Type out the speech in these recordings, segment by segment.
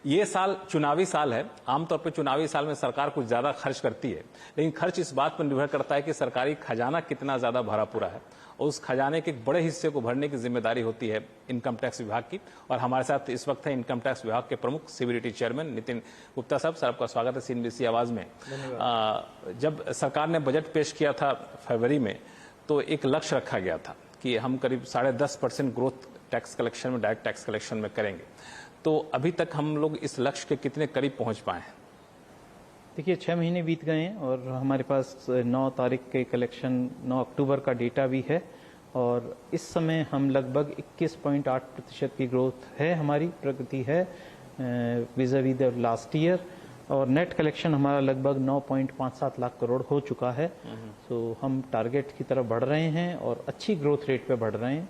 ये साल चुनावी साल है। आमतौर पर चुनावी साल में सरकार कुछ ज्यादा खर्च करती है, लेकिन खर्च इस बात पर निर्भर करता है कि सरकारी खजाना कितना ज्यादा भरा पूरा है, और उस खजाने के एक बड़े हिस्से को भरने की जिम्मेदारी होती है इनकम टैक्स विभाग की। और हमारे साथ इस वक्त है इनकम टैक्स विभाग के प्रमुख सीबीडीटी चेयरमैन नितिन गुप्ता साहब। सर, आपका स्वागत है सीएनबीसी आवाज में। जब सरकार ने बजट पेश किया था फरवरी में, तो एक लक्ष्य रखा गया था कि हम करीब 10.5% ग्रोथ टैक्स कलेक्शन में, डायरेक्ट टैक्स कलेक्शन में करेंगे। तो अभी तक हम लोग इस लक्ष्य के कितने करीब पहुंच पाए हैं? देखिए, 6 महीने बीत गए हैं और हमारे पास 9 तारीख के कलेक्शन 9 अक्टूबर का डेटा भी है, और इस समय हम लगभग 21.8% की ग्रोथ है, हमारी प्रगति है विज़ावी द लास्ट ईयर, और नेट कलेक्शन हमारा लगभग 9.57 लाख करोड़ हो चुका है। तो हम टारगेट की तरफ बढ़ रहे हैं और अच्छी ग्रोथ रेट पे बढ़ रहे हैं।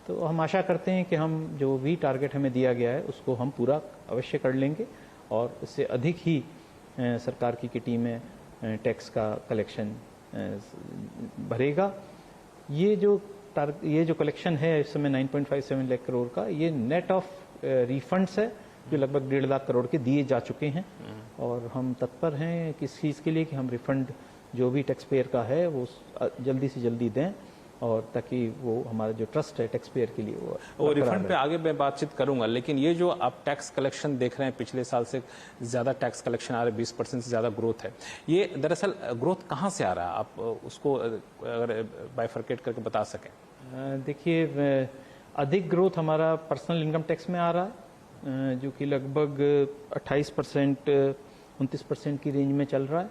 तो हम आशा करते हैं कि हम जो भी टारगेट हमें दिया गया है उसको हम पूरा अवश्य कर लेंगे, और इससे अधिक ही सरकार की किटी में टैक्स का कलेक्शन भरेगा। ये जो कलेक्शन है इस समय 9.57 लाख करोड़ का, ये नेट ऑफ रिफंड्स है जो लगभग 1.5 लाख करोड़ के दिए जा चुके हैं, और हम तत्पर हैं किस चीज़ के लिए कि हम रिफंड जो भी टैक्स पेयर का है वो जल्दी से जल्दी दें, और ताकि वो हमारा जो ट्रस्ट है टैक्स पेयर के लिए वो रिफंड पे आगे मैं बातचीत करूंगा। लेकिन ये जो आप टैक्स कलेक्शन देख रहे हैं, पिछले साल से ज्यादा टैक्स कलेक्शन आ रहा है, 20% से ज्यादा ग्रोथ है, ये दरअसल ग्रोथ कहाँ से आ रहा है? आप उसको अगर बाइफरकेट करके बता सकें। देखिए, अधिक ग्रोथ हमारा पर्सनल इनकम टैक्स में आ रहा है, जो कि लगभग 28% 29% की रेंज में चल रहा है,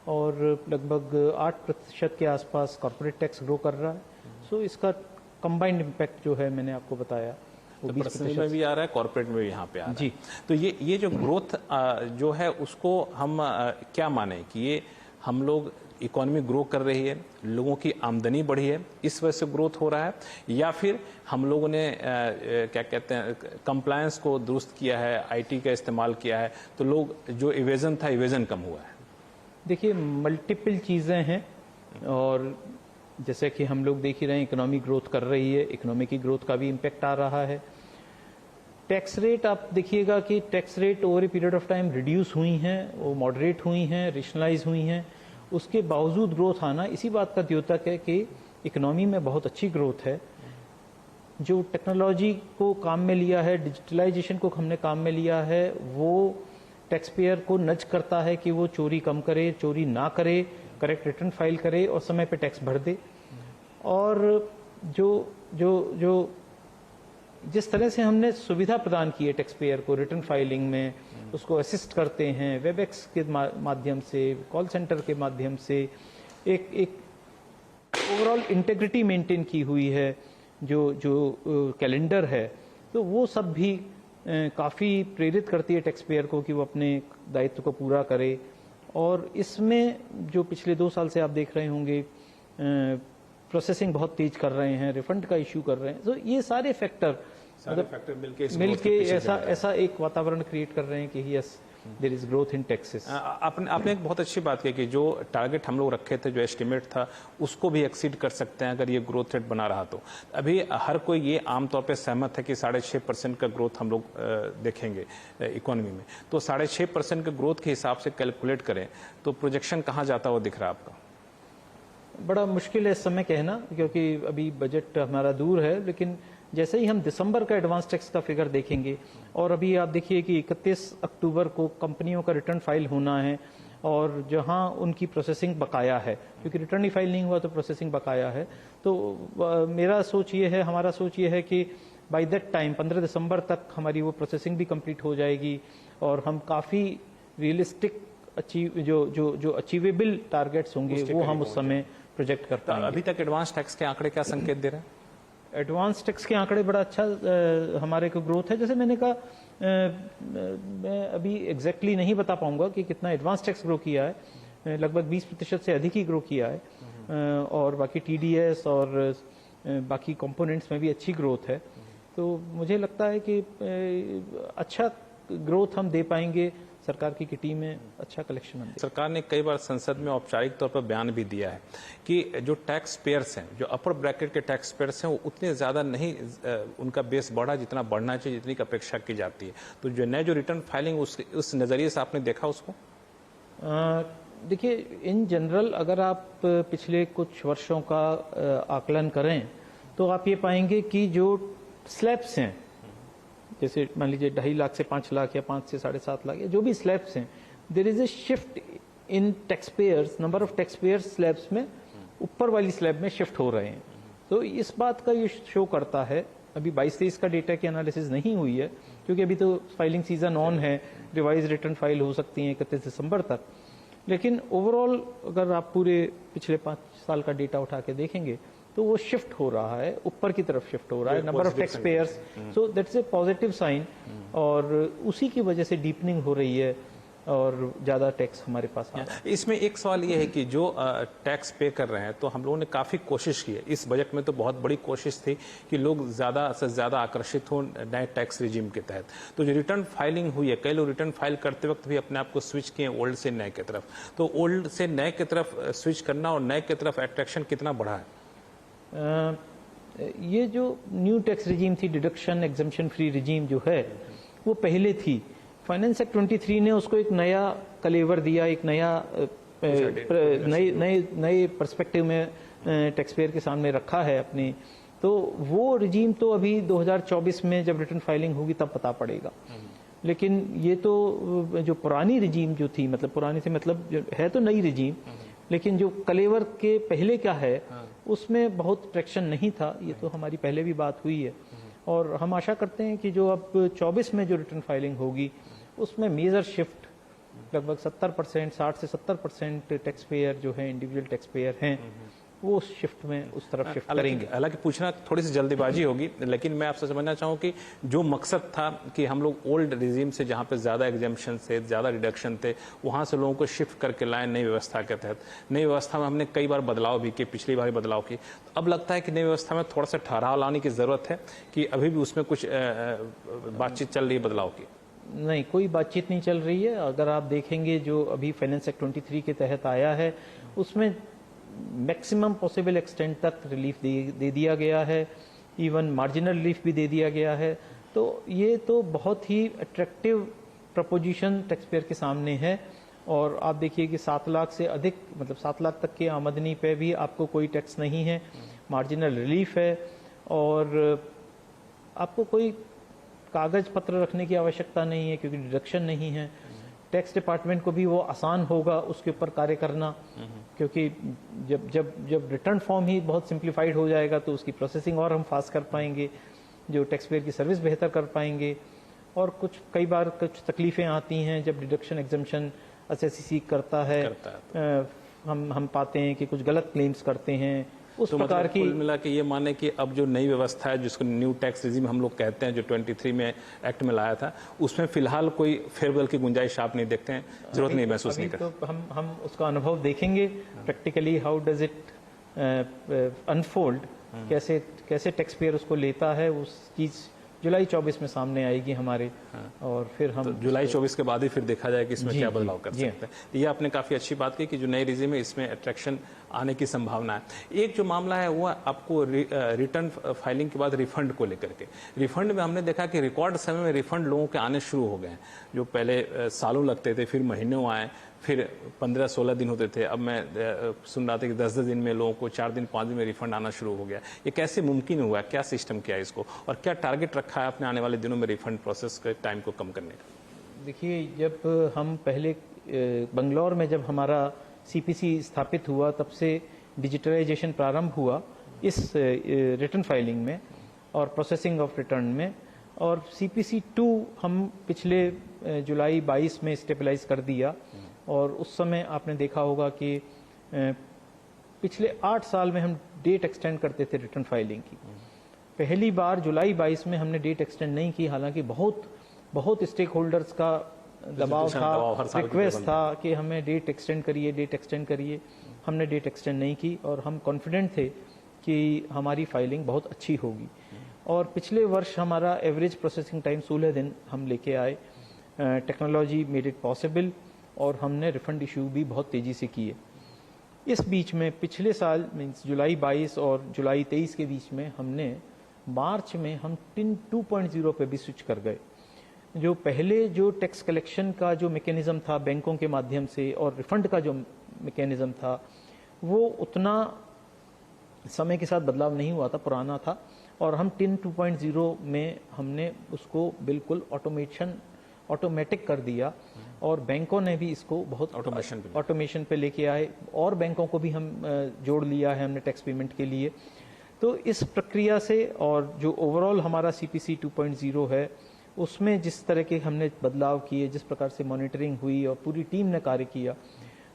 और लगभग 8% के आसपास कॉर्पोरेट टैक्स ग्रो कर रहा है। सो इसका कंबाइंड इम्पैक्ट जो है मैंने आपको बताया वो तो पर्सनल में भी आ रहा है, कॉर्पोरेट में भी यहाँ पे आ रहा है। जी। तो ये जो ग्रोथ जो है उसको हम क्या माने कि ये हम लोग इकोनॉमी ग्रो कर रही है, लोगों की आमदनी बढ़ी है, इस वजह से ग्रोथ हो रहा है, या फिर हम लोगों ने क्या कहते हैं कंप्लायंस को दुरुस्त किया है, आईटी का इस्तेमाल किया है, तो लोग जो इवेजन था इवेजन कम हुआ है? देखिए, मल्टीपल चीज़ें हैं, और जैसे कि हम लोग देख ही रहे हैं इकोनॉमी ग्रोथ कर रही है, इकोनॉमी की ग्रोथ का भी इम्पैक्ट आ रहा है। टैक्स रेट आप देखिएगा कि tax rate over a period of time reduce हुई हैं, वो मॉडरेट हुई हैं, रेशनलाइज हुई हैं, उसके बावजूद ग्रोथ आना इसी बात का द्योतक है कि इकोनॉमी में बहुत अच्छी ग्रोथ है। जो टेक्नोलॉजी को काम में लिया है, डिजिटलाइजेशन को हमने काम में लिया है, वो टैक्स पेयर को नज करता है कि वो चोरी कम करे, चोरी ना करे, करेक्ट रिटर्न फाइल करे और समय पे टैक्स भर दे। और जो जिस तरह से हमने सुविधा प्रदान की है टैक्स पेयर को रिटर्न फाइलिंग में, उसको असिस्ट करते हैं वेबएक्स के माध्यम से, कॉल सेंटर के माध्यम से, एक ओवरऑल इंटेग्रिटी मेंटेन की हुई है, जो कैलेंडर है, तो वो सब भी काफ़ी प्रेरित करती है टैक्स पेयर को कि वो अपने दायित्व को पूरा करे। और इसमें जो पिछले 2 साल से आप देख रहे होंगे, प्रोसेसिंग बहुत तेज कर रहे हैं, रिफंड का इश्यू कर रहे हैं, तो ये सारे फैक्टर मिलके ऐसा एक वातावरण क्रिएट कर रहे हैं कि yes there is growth in taxes. आपने एक बहुत अच्छी बात की कि जो टारगेट हम लोग रखे थे, जो एस्टिमेट था, उसको भी एक्सीड कर सकते हैं अगर ये ग्रोथ रेट बना रहा तो। अभी हर कोई ये आमतौर पे सहमत है कि 6.5% का ग्रोथ हम लोग देखेंगे इकोनॉमी में। तो 6.5% के ग्रोथ के हिसाब से कैलकुलेट करें तो प्रोजेक्शन कहाँ जाता हुआ दिख रहा है आपका? बड़ा मुश्किल है इस समय कहना, क्योंकि अभी बजट हमारा दूर है, लेकिन जैसे ही हम दिसंबर का एडवांस टैक्स का फिगर देखेंगे, और अभी आप देखिए कि 31 अक्टूबर को कंपनियों का रिटर्न फाइल होना है, और जहां उनकी प्रोसेसिंग बकाया है, क्योंकि रिटर्न ही फाइल नहीं हुआ तो प्रोसेसिंग बकाया है। तो मेरा सोच ये है, हमारा सोच ये है कि बाय दैट टाइम 15 दिसंबर तक हमारी वो प्रोसेसिंग भी कंप्लीट हो जाएगी, और हम काफ़ी रियलिस्टिक जो अचीवेबल टारगेट्स होंगे वो हम उस समय प्रोजेक्ट कर पाएंगे। अभी तक एडवांस टैक्स के आंकड़े क्या संकेत दे रहे हैं? एडवांस टैक्स के आंकड़े बड़ा अच्छा हमारे को ग्रोथ है। जैसे मैंने कहा, मैं अभी एग्जैक्टली नहीं बता पाऊंगा कि कितना एडवांस टैक्स ग्रो किया है, लगभग 20% से अधिक ही ग्रो किया है, और बाकी टीडीएस और बाकी कंपोनेंट्स में भी अच्छी ग्रोथ है। तो मुझे लगता है कि अच्छा ग्रोथ हम दे पाएंगे, सरकार की किटी में अच्छा कलेक्शन हम दे। सरकार ने कई बार संसद में औपचारिक तौर पर बयान भी दिया है कि जो टैक्स पेयर्स हैं, जो अपर ब्रैकेट के टैक्स पेयर्स हैं, वो उतने ज़्यादा नहीं उनका बेस बढ़ा जितना बढ़ना चाहिए, जितनी की अपेक्षा की जाती है। तो जो नए जो रिटर्न फाइलिंग उस नज़रिए से आपने देखा उसको? देखिए, इन जनरल अगर आप पिछले कुछ वर्षों का आकलन करें तो आप ये पाएंगे कि जो स्लैब्स हैं, जैसे मान लीजिए 2.5 लाख से 5 लाख या 5 से 7.5 लाख या जो भी स्लैब्स हैं, there is a shift in tax payers, number of tax payers slabs में ऊपर वाली स्लैब में शिफ्ट हो रहे हैं। तो इस बात का ये शो करता है, अभी 22-23 का डेटा की एनालिसिस नहीं हुई है क्योंकि अभी तो फाइलिंग सीजन ऑन है, रिवाइज रिटर्न फाइल हो सकती है 31 दिसंबर तक। लेकिन ओवरऑल अगर आप पूरे पिछले 5 साल का डेटा उठा के देखेंगे तो वो शिफ्ट हो रहा है, ऊपर की तरफ शिफ्ट हो रहा है, number of tax payers, so that's a positive sign. और उसी की वजह से डीपनिंग हो रही है और ज्यादा टैक्स हमारे पास आ रहा है। इसमें एक सवाल ये है कि जो टैक्स पे कर रहे हैं, तो हम लोगों ने काफी कोशिश की है, इस बजट में तो बहुत बड़ी कोशिश थी कि लोग ज्यादा से ज्यादा आकर्षित हो नए टैक्स रिजीम के तहत। तो जो रिटर्न फाइलिंग हुई है, कई लोग रिटर्न फाइल करते वक्त भी अपने आप को स्विच किए ओल्ड से नए की तरफ। तो ओल्ड से नए की तरफ स्विच करना और नए की तरफ अट्रैक्शन कितना बढ़ा है? ये जो न्यू टैक्स रिजीम थी, डिडक्शन एग्जम्पशन फ्री रिजीम जो है, वो पहले थी। फाइनेंस एक्ट 23 ने उसको एक नया कलेवर दिया, एक नया नए पर्सपेक्टिव में टैक्स पेयर के सामने रखा है अपनी। तो वो रिजीम तो अभी 2024 में जब रिटर्न फाइलिंग होगी तब पता पड़ेगा। लेकिन ये तो जो पुरानी रिजीम जो थी, मतलब पुरानी से मतलब है तो नई रिजीम, लेकिन जो कलेवर के पहले क्या है उसमें बहुत ट्रैक्शन नहीं था। ये तो हमारी पहले भी बात हुई है और हम आशा करते हैं कि जो अब 24 में जो रिटर्न फाइलिंग होगी उसमें मेजर शिफ्ट लगभग 70%, 60 से 70% टैक्स पेयर जो है, इंडिविजुअल टैक्स पेयर हैं, वो उस शिफ्ट में उस तरफ शिफ्ट करेंगे। हालांकि पूछना थोड़ी सी जल्दीबाजी होगी, लेकिन मैं आपसे समझना चाहूँ कि जो मकसद था कि हम लोग ओल्ड रिजीम से, जहाँ पे ज़्यादा एग्जेम्पशन थे, ज़्यादा डिडक्शन थे, वहाँ से लोगों को शिफ्ट करके लाए नई व्यवस्था के तहत। नई व्यवस्था में हमने कई बार बदलाव भी किए, पिछली बार बदलाव किए। तो अब लगता है कि नई व्यवस्था में थोड़ा सा ठहराव लाने की ज़रूरत है कि अभी भी उसमें कुछ बातचीत चल रही है बदलाव की? नहीं, कोई बातचीत नहीं चल रही है। अगर आप देखेंगे जो अभी फाइनेंस एक्ट 23 के तहत आया है उसमें मैक्सिमम पॉसिबल एक्सटेंट तक रिलीफ दे दिया गया है, इवन मार्जिनल रिलीफ भी दे दिया गया है। तो ये तो बहुत ही अट्रैक्टिव प्रपोजिशन टैक्स पेयर के सामने है। और आप देखिए कि 7 लाख से अधिक, मतलब 7 लाख तक की आमदनी पे भी आपको कोई टैक्स नहीं है, मार्जिनल रिलीफ है और आपको कोई कागज पत्र रखने की आवश्यकता नहीं है क्योंकि डिडक्शन नहीं है। टैक्स डिपार्टमेंट को भी वो आसान होगा उसके ऊपर कार्य करना, क्योंकि जब रिटर्न फॉर्म ही बहुत सिंप्लीफाइड हो जाएगा तो उसकी प्रोसेसिंग और हम फास्ट कर पाएंगे, जो टैक्स पेयर की सर्विस बेहतर कर पाएंगे। और कई बार कुछ तकलीफें आती हैं जब डिडक्शन एग्जम्पशन एसएससी सीक करता है। हम पाते हैं कि कुछ गलत क्लेम्स करते हैं, उस तो प्रकार मतलब की। कुल मिला के ये माने कि अब जो नई व्यवस्था है, जिसको न्यू टैक्स रिजीम हम लोग कहते हैं, जो 23 में एक्ट में लाया था, उसमें फिलहाल कोई फेरबदल की गुंजाइश आप नहीं देखते हैं? जरूरत नहीं महसूस नहीं करते? तो हम उसका अनुभव देखेंगे practically, how does it unfold, कैसे टैक्स पेयर उसको लेता है, उस चीज जुलाई 24 में सामने आएगी हमारे। और फिर हम तो जुलाई 24 के बाद ही फिर देखा जाए कि इसमें क्या बदलाव कर सकते हैं। तो ये आपने काफी अच्छी बात की कि जो नई रिजीम है इसमें अट्रैक्शन आने की संभावना है। एक जो मामला है वो आपको रिटर्न फाइलिंग के बाद रिफंड को लेकर के। रिफंड में हमने देखा कि रिकॉर्ड समय में रिफंड लोगों के आने शुरू हो गए हैं। जो पहले सालों लगते थे, फिर महीनों आए, फिर 15-16 दिन होते थे। अब मैं सुन रहा था कि 10-10 दिन में लोगों को 4 दिन 5 दिन में रिफंड आना शुरू हो गया। ये कैसे मुमकिन हुआ? क्या सिस्टम किया है इसको, और क्या टारगेट रखा है आपने आने वाले दिनों में रिफंड प्रोसेस के टाइम को कम करने का? देखिए, जब हम पहले बंगलौर में जब हमारा सीपीसी स्थापित हुआ तब से डिजिटलाइजेशन प्रारंभ हुआ इस रिटर्न फाइलिंग में और प्रोसेसिंग ऑफ रिटर्न में। और सीपीसी 2 हम पिछले जुलाई 22 में स्टेबलाइज कर दिया। और उस समय आपने देखा होगा कि पिछले 8 साल में हम डेट एक्सटेंड करते थे रिटर्न फाइलिंग की। पहली बार जुलाई 22 में हमने डेट एक्सटेंड नहीं की, हालांकि बहुत स्टेक होल्डर्स का दबाव था, रिक्वेस्ट था कि हमें डेट एक्सटेंड करिए। हमने डेट एक्सटेंड नहीं की और हम कॉन्फिडेंट थे कि हमारी फाइलिंग बहुत अच्छी होगी। और पिछले वर्ष हमारा एवरेज प्रोसेसिंग टाइम 16 दिन हम लेके आए। टेक्नोलॉजी मेड इट पॉसिबल और हमने रिफंड इशू भी बहुत तेज़ी से किए। इस बीच में पिछले साल मीन्स जुलाई 22 और जुलाई 23 के बीच में हमने मार्च में हम टिन 2.0 पे भी स्विच कर गए। जो पहले जो टैक्स कलेक्शन का जो मैकेनिज्म था बैंकों के माध्यम से और रिफंड का जो मैकेनिज्म था वो उतना समय के साथ बदलाव नहीं हुआ था, पुराना था, और हम टिन 2.0 में हमने उसको बिल्कुल ऑटोमेटिक कर दिया और बैंकों ने भी इसको बहुत ऑटोमेशन पे लेके आए और बैंकों को भी हम जोड़ लिया है हमने टैक्स पेमेंट के लिए। तो इस प्रक्रिया से और जो ओवरऑल हमारा CPC 2.0 है उसमें जिस तरह के हमने बदलाव किए, जिस प्रकार से मॉनिटरिंग हुई और पूरी टीम ने कार्य किया,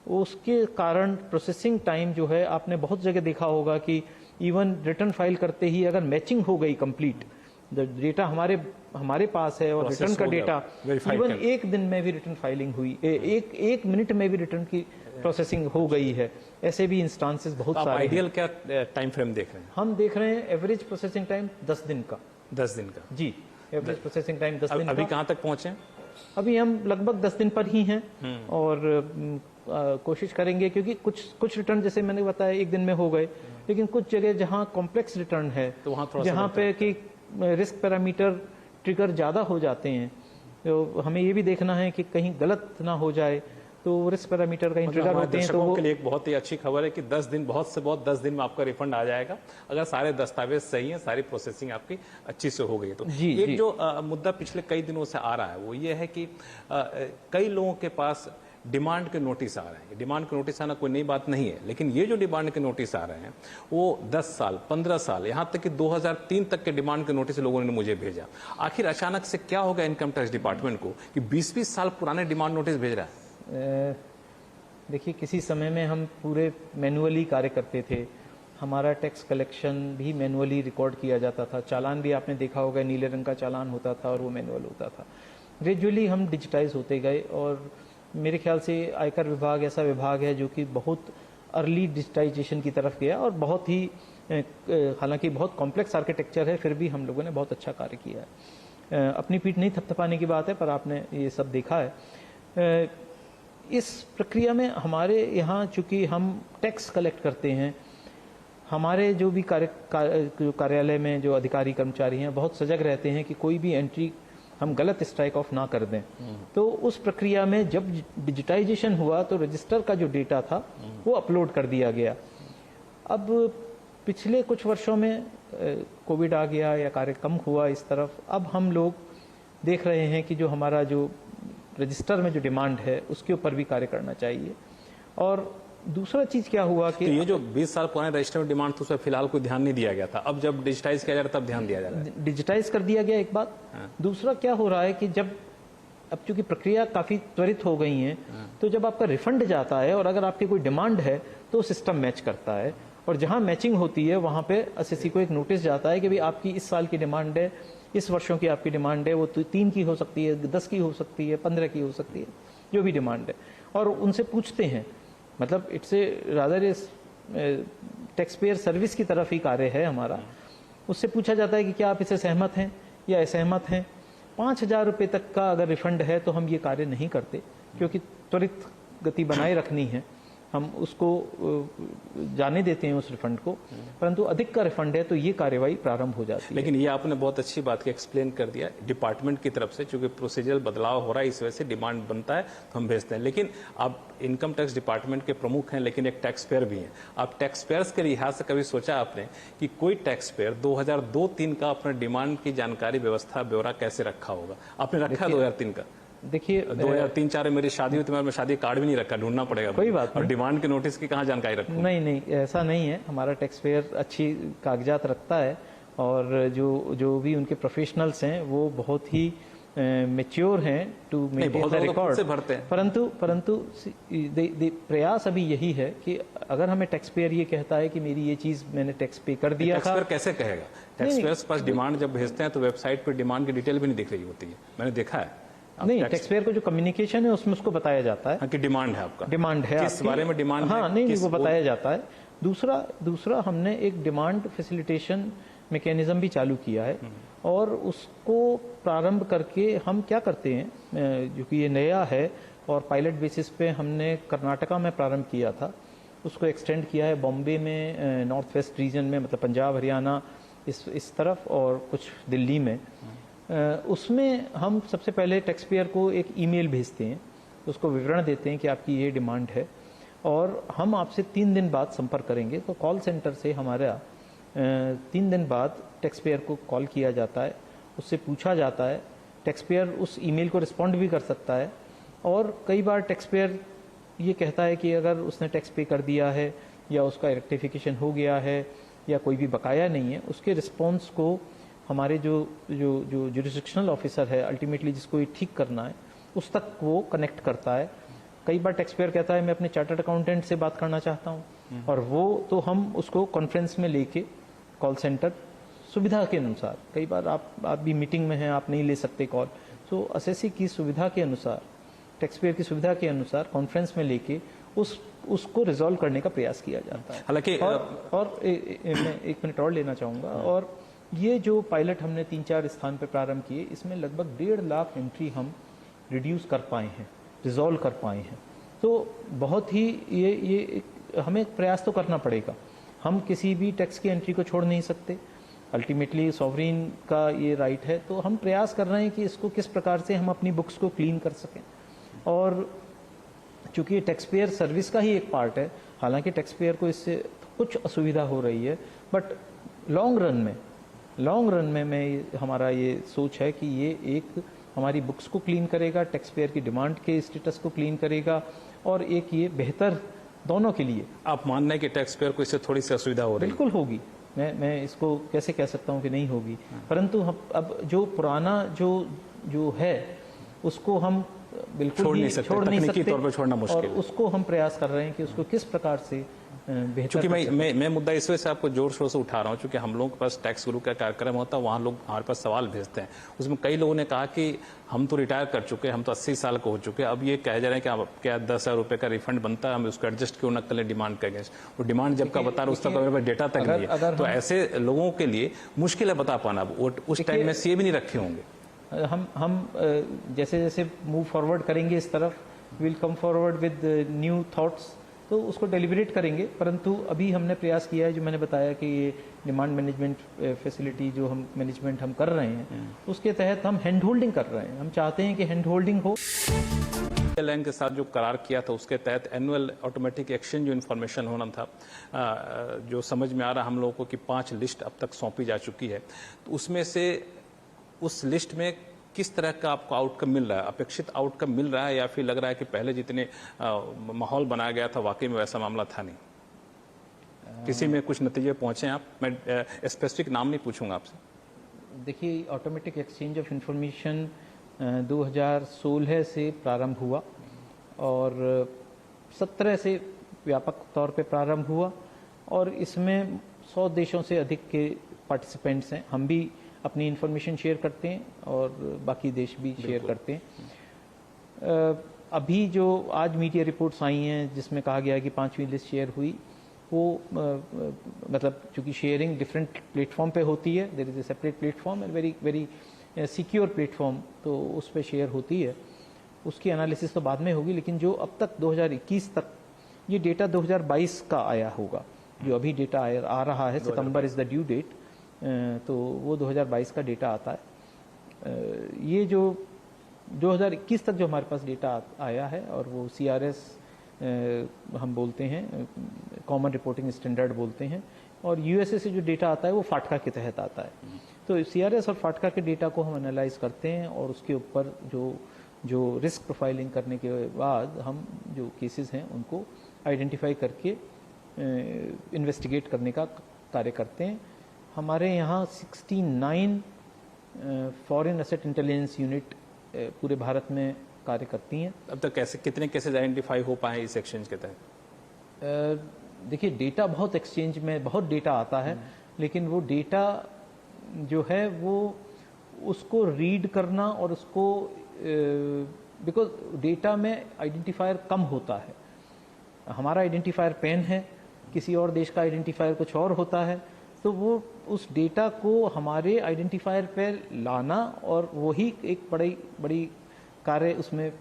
उसके कारण प्रोसेसिंग टाइम जो है आपने बहुत जगह देखा होगा कि इवन रिटर्न फाइल करते ही अगर मैचिंग हो गई कंप्लीट, डेटा हमारे पास है और रिटर्न का डेटा इवन एक दिन में भी रिटर्न फाइलिंग हुई, एक मिनट में भी रिटर्न की प्रोसेसिंग हो गई है। ऐसे भी इंस्टांसेस बहुत तो सारे। आइडियल क्या टाइम फ्रेम देख रहे हैं? हम देख रहे हैं एवरेज प्रोसेसिंग टाइम 10 दिन का। 10 दिन का जी, एवरेज प्रोसेसिंग टाइम 10 दिन अभी का। कहाँ तक पहुंचे? अभी हम लगभग 10 दिन पर ही हैं और कोशिश करेंगे, क्योंकि कुछ रिटर्न जैसे मैंने बताया एक दिन में हो गए, लेकिन कुछ जगह जहां कॉम्प्लेक्स रिटर्न है तो वहाँ थोड़ा जहां पे कि रिस्क पैरामीटर ट्रिगर ज्यादा हो जाते हैं, तो हमें ये भी देखना है कि कहीं गलत ना हो जाए, तो रिस्क पैरामीटर कहीं ट्रिगर होते हैं तो वो के लिए एक बहुत ही अच्छी खबर है कि 10 दिन, बहुत से बहुत 10 दिन में आपका रिफंड आ जाएगा अगर सारे दस्तावेज सही हैं, सारी प्रोसेसिंग आपकी अच्छी से हो गई है। तो एक जो मुद्दा पिछले कई दिनों से आ रहा है वो ये है कि कई लोगों के पास डिमांड के नोटिस आ रहे हैं। डिमांड के नोटिस आना कोई नई बात नहीं है, लेकिन ये जो डिमांड के नोटिस आ रहे हैं वो 10 साल 15 साल यहाँ तक कि 2003 तक के डिमांड के नोटिस लोगों ने मुझे भेजा। आखिर अचानक से क्या होगा इनकम टैक्स डिपार्टमेंट को कि 20-20 साल पुराने डिमांड नोटिस भेज रहा है? देखिए, किसी समय में हम पूरे मैनुअली कार्य करते थे, हमारा टैक्स कलेक्शन भी मैनुअली रिकॉर्ड किया जाता था, चालान भी आपने देखा होगा नीले रंग का चालान होता था और वो मैनुअल होता था। ग्रेजुअली हम डिजिटाइज होते गए और मेरे ख्याल से आयकर विभाग ऐसा विभाग है जो कि बहुत अर्ली डिजिटाइजेशन की तरफ गया और बहुत ही हालांकि बहुत कॉम्प्लेक्स आर्किटेक्चर है, फिर भी हम लोगों ने बहुत अच्छा कार्य किया है। अपनी पीठ नहीं थपथपाने की बात है, पर आपने ये सब देखा है। इस प्रक्रिया में हमारे यहाँ चूंकि हम टैक्स कलेक्ट करते हैं, हमारे जो भी कार्यालय में जो अधिकारी कर्मचारी हैं बहुत सजग रहते हैं कि कोई भी एंट्री हम गलत स्ट्राइक ऑफ ना कर दें। तो उस प्रक्रिया में जब डिजिटाइजेशन हुआ तो रजिस्टर का जो डेटा था वो अपलोड कर दिया गया। अब पिछले कुछ वर्षों में कोविड आ गया या कार्य कम हुआ इस तरफ, अब हम लोग देख रहे हैं कि जो हमारा जो रजिस्टर में जो डिमांड है उसके ऊपर भी कार्य करना चाहिए। और दूसरा चीज क्या हुआ कि तो ये जो 20 साल पुराने रजिस्टर में डिमांड था उस पर फिलहाल कोई ध्यान नहीं दिया गया था, अब जब डिजिटाइज किया जा रहा है तब ध्यान दिया जा रहा है। डिजिटाइज कर दिया गया एक बात। दूसरा क्या हो रहा है कि जब अब चूंकि प्रक्रिया काफी त्वरित हो गई है, तो जब आपका रिफंड जाता है और अगर आपकी कोई डिमांड है तो सिस्टम मैच करता है, और जहां मैचिंग होती है वहां पे एसएससी को एक नोटिस जाता है कि भाई आपकी इस साल की डिमांड है, इस वर्षों की आपकी डिमांड है, वो 3 की हो सकती है, 10 की हो सकती है, 15 की हो सकती है, जो भी डिमांड है, और उनसे पूछते हैं। मतलब it's a rather tax payer service की तरफ ही कार्य है हमारा। उससे पूछा जाता है कि क्या आप इससे सहमत हैं या असहमत हैं। 5,000 रुपये तक का अगर रिफंड है तो हम ये कार्य नहीं करते, क्योंकि त्वरित गति बनाए रखनी है, हम उसको जाने देते हैं उस रिफंड को, परंतु अधिक का रिफंड है तो ये कार्यवाही प्रारंभ हो जाती है। लेकिन ये आपने बहुत अच्छी बात की एक्सप्लेन कर दिया डिपार्टमेंट की तरफ से, चूंकि प्रोसीजरल बदलाव हो रहा है इस वजह से डिमांड बनता है तो हम भेजते हैं। लेकिन आप इनकम टैक्स डिपार्टमेंट के प्रमुख हैं, लेकिन एक टैक्स पेयर भी हैं। आप टैक्स पेयर्स के लिहाज से कभी सोचा आपने कि कोई टैक्स पेयर 2002-03 का अपना डिमांड की जानकारी व्यवस्था ब्यौरा कैसे रखा होगा? आपने रखा है 2003 का? देखिए 2003-04 में मेरी शादी हुई तो मैं शादी कार्ड भी नहीं रखा, ढूंढना पड़ेगा। कोई बात नहीं। और डिमांड के नोटिस की कहाँ जानकारी रखूं? नहीं, ऐसा नहीं है। हमारा टैक्स पेयर अच्छी कागजात रखता है और जो भी उनके प्रोफेशनल्स हैं वो बहुत ही मैच्योर हैं टू मेंटेन द रिकॉर्ड। परंतु प्रयास अभी यही है कि अगर हमें टैक्स पेयर ये कहता है कि मेरी ये चीज मैंने टैक्स पे कर दिया था। टैक्स पेयर कैसे कहेगा? टैक्स पेयर के पास डिमांड जब भेजते हैं तो वेबसाइट पर डिमांड की डिटेल भी नहीं दिख रही होती है, मैंने देखा है। नहीं, टैक्स पेयर को जो कम्युनिकेशन है उसमें उसको बताया जाता है कि डिमांड है आपका, डिमांड है किस बारे में डिमांड है। हाँ, नहीं, वो बताया जाता है। दूसरा हमने एक डिमांड फैसिलिटेशन मैकेनिज्म भी चालू किया है और उसको प्रारंभ करके हम क्या करते हैं, जो कि ये नया है और पायलट बेसिस पे हमने कर्नाटका में प्रारंभ किया था, उसको एक्सटेंड किया है बॉम्बे में, नॉर्थ वेस्ट रीजन में, मतलब पंजाब हरियाणा इस तरफ, और कुछ दिल्ली में। उसमें हम सबसे पहले टैक्स पेयर को एक ईमेल भेजते हैं, उसको विवरण देते हैं कि आपकी ये डिमांड है और हम आपसे 3 दिन बाद संपर्क करेंगे। तो कॉल सेंटर से हमारा 3 दिन बाद टैक्स पेयर को कॉल किया जाता है, उससे पूछा जाता है, टैक्स पेयर उस ईमेल को रिस्पॉन्ड भी कर सकता है। और कई बार टैक्स पेयर ये कहता है कि अगर उसने टैक्स पे कर दिया है या उसका रेक्टिफिकेशन हो गया है या कोई भी बकाया नहीं है, उसके रिस्पॉन्स को हमारे जो जो जो जुरिस्डिक्शनल ऑफिसर है अल्टीमेटली जिसको ये ठीक करना है उस तक वो कनेक्ट करता है। कई बार टैक्स पेयर कहता है मैं अपने चार्टर्ड अकाउंटेंट से बात करना चाहता हूँ, और वो तो हम उसको कॉन्फ्रेंस में लेके कॉल सेंटर सुविधा के अनुसार, कई बार आप भी मीटिंग में हैं, आप नहीं ले सकते कॉल, तो असेसी की सुविधा के अनुसार, टैक्स पेयर की सुविधा के अनुसार कॉन्फ्रेंस में लेके उसको रिजॉल्व करने का प्रयास किया जाता है। हालांकि और मैं 1 मिनट और लेना चाहूँगा। और ये जो पायलट हमने 3-4 स्थान पर प्रारंभ किए, इसमें लगभग 1.5 लाख एंट्री हम रिड्यूस कर पाए हैं, रिजॉल्व कर पाए हैं। तो बहुत ही ये हमें प्रयास तो करना पड़ेगा, हम किसी भी टैक्स की एंट्री को छोड़ नहीं सकते, अल्टीमेटली सॉवरेन का ये राइट है। तो हम प्रयास कर रहे हैं कि इसको किस प्रकार से हम अपनी बुक्स को क्लीन कर सकें। और चूंकि ये टैक्स पेयर सर्विस का ही एक पार्ट है, हालांकि टैक्स पेयर को इससे कुछ असुविधा हो रही है, बट लॉन्ग रन में हमारा ये सोच है कि ये एक हमारी बुक्स को क्लीन करेगा, टैक्स पेयर की डिमांड के स्टेटस को क्लीन करेगा, और एक ये बेहतर दोनों के लिए। आप मान रहे हैं कि टैक्स पेयर को इससे थोड़ी सी असुविधा हो रही है? बिल्कुल होगी, मैं इसको कैसे कह सकता हूँ कि नहीं होगी, परंतु हम अब जो पुराना जो है उसको हम बिल्कुल छोड़ नहीं सकते, तकनीकी तौर पर छोड़ना मुश्किल है। और उसको हम प्रयास कर रहे हैं कि उसको किस प्रकार से बेहतर। क्योंकि मैं मुद्दा इस वजह से आपको जोर शोर से उठा रहा हूँ, क्योंकि हम लोगों के पास टैक्स गुरु का कार्यक्रम होता है, वहाँ लोग हमारे पास सवाल भेजते हैं। उसमें कई लोगों ने कहा कि हम तो रिटायर कर चुके हैं, हम तो 80 साल को हो चुके हैं, अब ये कह जा रहे हैं कि आप क्या 10,000 रुपये का रिफंड बनता है, हम उसको एडजस्ट क्यों न करें डिमांड के अगेंस्ट। वो डिमांड जब का बता रहे उस तक मेरे पास डेटा तक नहीं है, तो ऐसे लोगों के लिए मुश्किल है बता पाना। वो उस टाइम में सीए भी नहीं रखे होंगे। हम जैसे जैसे मूव फॉरवर्ड करेंगे इस तरफ, will come forward with new thoughts, तो उसको डेलिब्रेट करेंगे। परंतु अभी हमने प्रयास किया है, जो मैंने बताया कि ये डिमांड मैनेजमेंट फैसिलिटी जो हम मैनेजमेंट हम कर रहे हैं, उसके तहत हम हैंड होल्डिंग कर रहे हैं। हम चाहते हैं कि हैंड होल्डिंग हो। बैंक के साथ जो करार किया था उसके तहत एनुअल ऑटोमेटिक एक्सचेंज जो इन्फॉर्मेशन होना था, जो समझ में आ रहा हम लोगों को कि 5 लिस्ट अब तक सौंपी जा चुकी है, तो उसमें से उस लिस्ट में किस तरह का आपको आउटकम मिल रहा है? अपेक्षित आउटकम मिल रहा है या फिर लग रहा है कि पहले जितने माहौल बनाया गया था वाकई में वैसा मामला था नहीं? किसी में कुछ नतीजे पहुंचे आप? मैं स्पेसिफिक नाम नहीं पूछूंगा आपसे। देखिए, ऑटोमेटिक एक्सचेंज ऑफ इंफॉर्मेशन 2016 से प्रारंभ हुआ और 17 से व्यापक तौर पे प्रारंभ हुआ, और इसमें 100 देशों से अधिक के पार्टिसिपेंट्स हैं। हम भी अपनी इंफॉर्मेशन शेयर करते हैं और बाकी देश भी शेयर करते हैं। अभी जो आज मीडिया रिपोर्ट्स आई हैं जिसमें कहा गया है कि 5वीं लिस्ट शेयर हुई, वो मतलब चूंकि शेयरिंग डिफरेंट प्लेटफॉर्म पे होती है, there is a separate platform and very secure platform, तो उस पर शेयर होती है। उसकी एनालिसिस तो बाद में होगी, लेकिन जो अब तक 2021 तक ये डेटा 2022 का आया होगा, जो अभी डेटा आ रहा है, September is the due date, तो वो 2022 का डेटा आता है। ये जो 2021 तक जो हमारे पास डेटा आया है, और वो CRS हम बोलते हैं, कॉमन रिपोर्टिंग स्टैंडर्ड बोलते हैं, और USA से जो डेटा आता है वो फाटका के तहत आता है। तो CRS और फाटका के डेटा को हम एनालाइज करते हैं, और उसके ऊपर जो रिस्क प्रोफाइलिंग करने के बाद हम जो केसेस हैं उनको आइडेंटिफाई करके इन्वेस्टिगेट करने का कार्य करते हैं। हमारे यहाँ 69 फॉरेन एसेट इंटेलिजेंस यूनिट पूरे भारत में कार्य करती हैं। अब तक कितने केसेज आइडेंटिफाई हो पाए इस एक्सचेंज के तहत? देखिए, डेटा बहुत एक्सचेंज में बहुत डेटा आता है, लेकिन वो डेटा जो है वो उसको रीड करना और उसको बिकॉज डेटा में आइडेंटिफायर कम होता है। हमारा आइडेंटिफायर पेन है, किसी और देश का आइडेंटिफायर कुछ और होता है, तो वो उस डेटा को हमारे आइडेंटिफायर पे लाना और वही एक बड़ी कार्य उसमें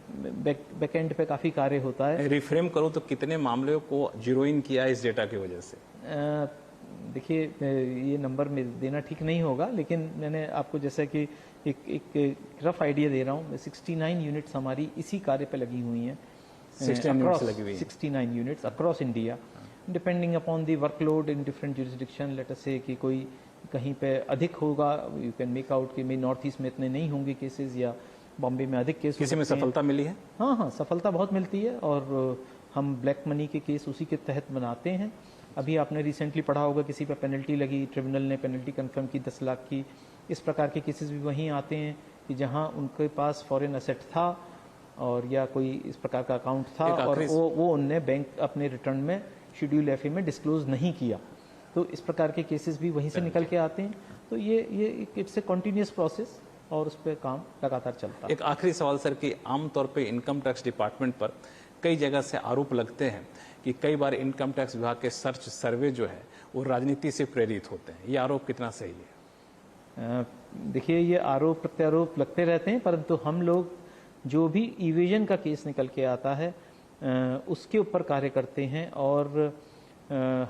बैकएंड पे काफ़ी कार्य होता है। रिफ्रेम करूं तो कितने मामलों को जीरो इन किया इस डेटा की वजह से? देखिए, ये नंबर में देना ठीक नहीं होगा, लेकिन मैंने आपको जैसा कि एक रफ आइडिया दे रहा हूँ। 69 यूनिट्स हमारी इसी कार्य पे लगी हुई हैं। 69 units across India, depending upon the workload in different jurisdiction. Let us से कि कोई कहीं पे अधिक होगा, यू कैन मेक आउट कि मैं नॉर्थ ईस्ट में इतने नहीं होंगे केसेस, या बॉम्बे में अधिक केस। किसी में सफलता मिली है? हाँ, सफलता बहुत मिलती है, और हम ब्लैक मनी के केस उसी के तहत बनाते हैं। अभी आपने रिसेंटली पढ़ा होगा किसी पे पेनल्टी लगी, ट्रिब्यूनल ने पेनल्टी कंफर्म की 10 लाख की। इस प्रकार के केसेस भी वहीं आते हैं कि जहां उनके पास फॉरेन असेट था और या कोई इस प्रकार का अकाउंट था और वो उनने बैंक अपने रिटर्न में शेड्यूल एफ में डिस्क्लोज नहीं किया। तो इस प्रकार के केसेस भी वहीं से निकल के आते हैं। तो ये इट्स ए कॉन्टिन्यूस प्रोसेस और उस पर काम लगातार चलता है। एक आखिरी सवाल सर कि आमतौर पे इनकम टैक्स डिपार्टमेंट पर कई जगह से आरोप लगते हैं कि कई बार इनकम टैक्स विभाग के सर्च सर्वे जो है वो राजनीति से प्रेरित होते हैं। ये आरोप कितना सही है? देखिए, ये आरोप प्रत्यारोप लगते रहते हैं, परंतु हम लोग जो भी इवेजन का केस निकल के आता है उसके ऊपर कार्य करते हैं, और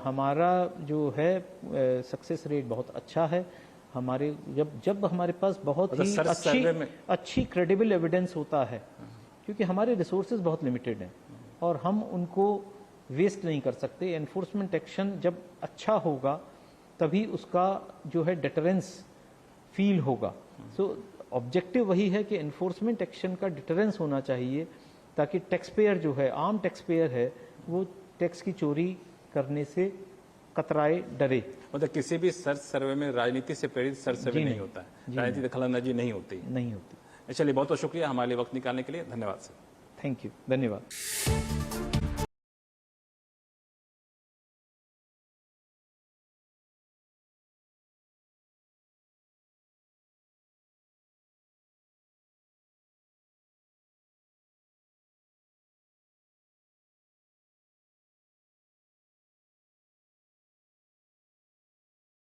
हमारा जो है सक्सेस रेट बहुत अच्छा है। हमारे जब हमारे पास बहुत ही अच्छी क्रेडिबल एविडेंस होता है, क्योंकि हमारे रिसोर्सेज बहुत लिमिटेड हैं और हम उनको वेस्ट नहीं कर सकते। एनफोर्समेंट एक्शन जब अच्छा होगा तभी उसका जो है डिटरेंस फील होगा। सो ऑब्जेक्टिव वही है कि एनफोर्समेंट एक्शन का डिटरेंस होना चाहिए, ताकि टैक्स पेयर जो है, आम टैक्स पेयर है, वो टैक्स की चोरी करने से कतराए, डरे। मतलब किसी भी सर्च सर्वे में राजनीति से प्रेरित सर्च सर्वे नहीं होता है, राजनीति दखलंदाजी नहीं होती। नहीं होती। चलिए, बहुत बहुत शुक्रिया हमारे लिए वक्त निकालने के लिए। धन्यवाद सर। थैंक यू, धन्यवाद।